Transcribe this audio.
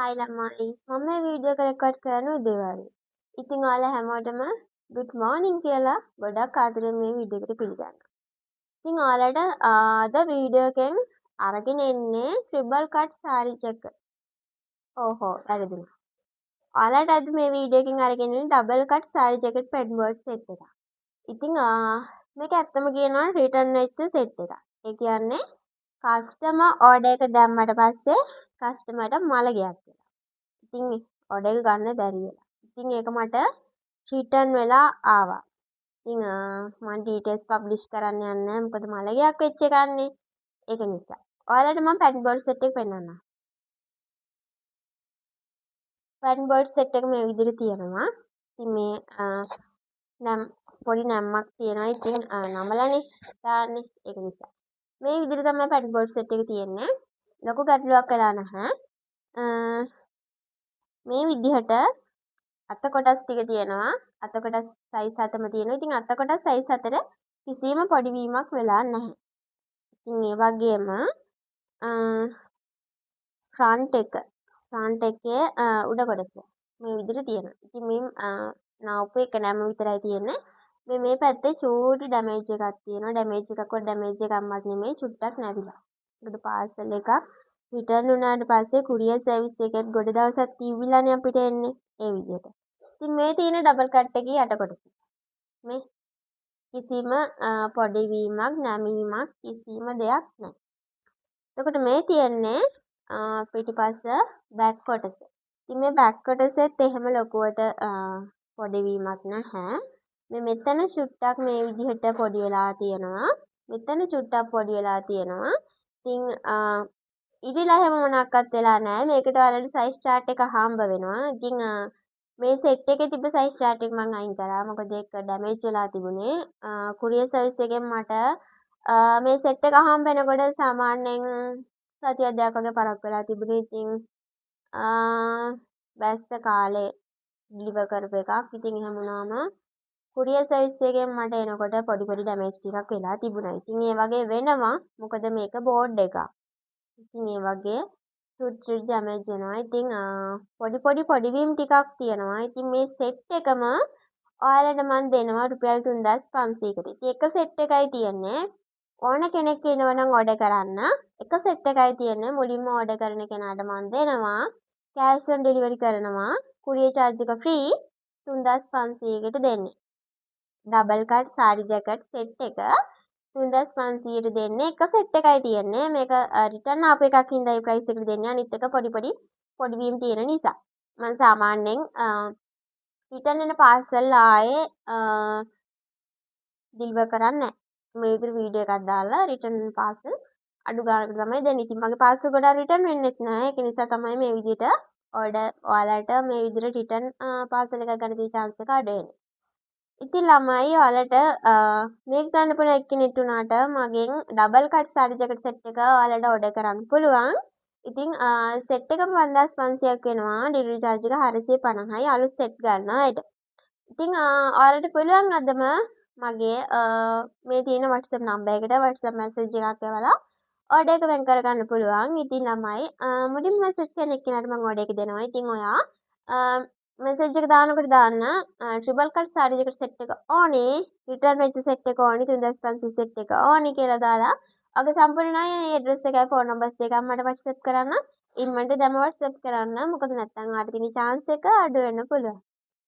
හයි ළමයි මම මේ වීඩියෝ එක රෙකෝඩ් කරන්න උදේවරු. ඉතින් ඔයාලා හැමෝටම good morning කියලා ගොඩක් ආදරෙන් මේ වීඩියෝ එකට පිළිගන්නවා. ඉතින් ඔයාලට අද වීඩියෝ එකෙන් අරගෙන එන්නේ ට්‍රිබල් කට් සාරි එක. ඕහෝ වැරදුනා. ඔයාලට අද මේ වීඩියෝ එකෙන් අරගෙන එන්නේ ඩබල් කට් සාරි ජැකට් පෙඩ්බෝඩ් සෙට් එකක්. ඉතින් මේක ඇත්තම කියනවා රිටර්න් වෙච්ච සෙට් එකක්. ඒ කියන්නේ කස්ටමර් ඕඩර් එක දැම්මට පස්සේ කස්ටමර්ට මල ගියක් කියලා. ඉතින් ඕඩර් එක ගන්න බැරි වෙලා. ඉතින් ඒක මට රිටර්න් වෙලා ආවා. ඉතින් මම ඩීටේල්ස් පබ්ලිෂ් කරන්න යන්නේ නැහැ. මොකද මල ගියක් වෙච්ච එකන්නේ. ඒක නිසා. ඔයාලට මම පැටර්න් බෝඩ් සෙට් එක පෙන්නන්නම්. පැටර්න් බෝඩ් සෙට් එක මේ විදිහට තියෙනවා. ඉතින් මේ නම් පොඩි නැම්මක් තියෙනවා. ඉතින් නමලානේ දාන්නේ. ඒක නිසා. මේ විදිහට තමයි පැටර්න් බෝඩ් සෙට් එක තියෙන්නේ. ලොකු ගැටලුවක් වෙලා නැහැ. මේ විදිහට අත කොටස් ටික තියෙනවා. අත කොටස් සයිස් 7ම තියෙනවා. ඉතින් අත කොටස් සයිස් 4 කිසිම පොඩි වීමක් වෙලා නැහැ. ඉතින් ඒ වගේම ෆ්‍රන්ට් එකේ උඩ කොටස මේ විදිහට තියෙනවා. ඉතින් මේ නාවුප එක නැම විතරයි තියෙන්නේ. මේ පැත්තේ චූටි ඩැමේජ් එකක් තියෙනවා. ඩැමේජ් එකක්වත් නෙමෙයි චුට්ටක් නැවිලා. මොකද පාර්සල් එකක් රිටර්න් වුණාට පස්සේ කුරියර් සර්විස් එකෙත් ගොඩ දවසක් තියවිලානේ අපිට එන්නේ. ඒ විදිහට. ඉතින් මේ තියෙන ඩබල් කට් එකේ යට කොටස. මේ කිසිම පොඩි වීමක් නැමීමක් කිසිම දෙයක් නැහැ. එතකොට මේ තියෙන්නේ පිටිපස්ස බෑක් කොටස. ඉතින් මේ බෑක් කොටසෙත් එහෙම ලොකුවට පොඩි වීමක් නැහැ. මේ මෙතන චුට්ටක් මේ විදිහට පොඩි වෙලා තියෙනවා. මෙතන චුට්ටක් පොඩි වෙලා තියෙනවා. ඉතින් ඉතිලා හැම මොනක්වත් වෙලා නැහැ. මේකට ඔයාලට සයිස් chart එක හම්බ වෙනවා. ඉතින් මේ සෙට් එකේ තිබ්බ සයිස් chart එක මම අයින් කරා. මොකද ඒක ඩැමේජ් වෙලා තිබුණේ. කුරියර් සර්විස් එකෙන් මට මේ සෙට් එක හම්බ වෙනකොට සාමාන්‍යයෙන් සතියක් දෙකක් වගේ පරක් වෙලා තිබුණේ. ඉතින් බැස්ස කාලේ ඩිලිවර් කරපු එකක්. ඉතින් එහෙම වුණාම කුරියර් සර්විස් එකෙන් මට එනකොට පොඩි ඩැමේජ් ටිකක් වෙලා තිබුණා. ඉතින් ඒ වගේ වෙනවා. මොකද මේක බෝඩ් එකක්. ඉතින් ඒ වගේ චුටි ඩැමේජ් වෙනවා. ඉතින් පොඩි වීම් ටිකක් තියෙනවා. ඉතින් මේ සෙට් එකම ඔයාලට මම දෙනවා රුපියල් 3500කට. ඉතින් එක සෙට් එකයි තියෙන්නේ. ඕන කෙනෙක් ඉන්නවනම් ඕඩර් කරන්න. එක සෙට් එකයි තියෙන්නේ. මුලින්ම ඕඩර් කරන කෙනාට මම දෙනවා කෑෂ් ඔන් ඩෙලිවරි කරනවා. කුරියර් charge එක ෆ්‍රී 3500කට දෙන්නේ. Double cut sari jacket set එක 3500ට දෙන්නේ. එක සෙට් එකයි තියෙන්නේ. මේක රිටර්න් ආපු එකක් හින්දා ඒ ප්‍රයිස් එකට දෙන්නේ. අනිත් එක පොඩි වීම් තියෙන නිසා. මම සාමාන්‍යයෙන් රිටර්න් වෙන පාර්සල් ආයේ ඩිලිවර් කරන්නේ නැහැ. මේ විදිහට වීඩියෝ එකක් දාලා රිටර්න් පාර්සල් අඩු ගානකට තමයි දෙන්නේ. ඉතින් මගේ පාර්සල් ගොඩක් රිටර්න් වෙන්නෙත් නැහැ. ඒක නිසා තමයි මේ විදිහට ඔයාලට මේ විදිහට රිටර්න් පාර්සල් එකක් ගන්න තියෙන chance එක අඩු වෙන්නේ. ඉතින් ළමයි ඔයාලට මේක ගන්න පුළුවන් එක්කෙනෙක් උනාට මගෙන් double cut sari jacket set එක ඔයාලට ඕඩර් කරන්න පුළුවන්. ඉතින් සෙට් එකම 5500ක් වෙනවා. ඩෙලිවරි charge එක 450යි අලුත් සෙට් ගන්න අයට. ඉතින් ඔයාලට පුළුවන් අදම මගේ මේ තියෙන WhatsApp නම්බර් එකට WhatsApp message එකක් එවලා ඕඩර් එක වෙන් කරගන්න පුළුවන්. ඉතින් ළමයි මුලින්ම message කරන එක්කෙනාට මම ඕඩර් එක දෙනවා. ඉතින් ඔයා message එක දානකොට දාන්න triple cut sari jacket set එක ඕනේ, රිටර්න් වෙච්ච සෙට් එක ඕනේ, 3500 සෙට් එක ඕනේ කියලා දාලා ඔගේ සම්පූර්ණ ඇඩ්‍රස් එකයි ෆෝන් නම්බර්ස් දෙකක් මට WhatsApp කරන්න. ඉක්මනට දැම WhatsApp කරන්න. මොකද නැත්නම් ආට තියෙන chance එක අඩු වෙන්න පුළුවන්.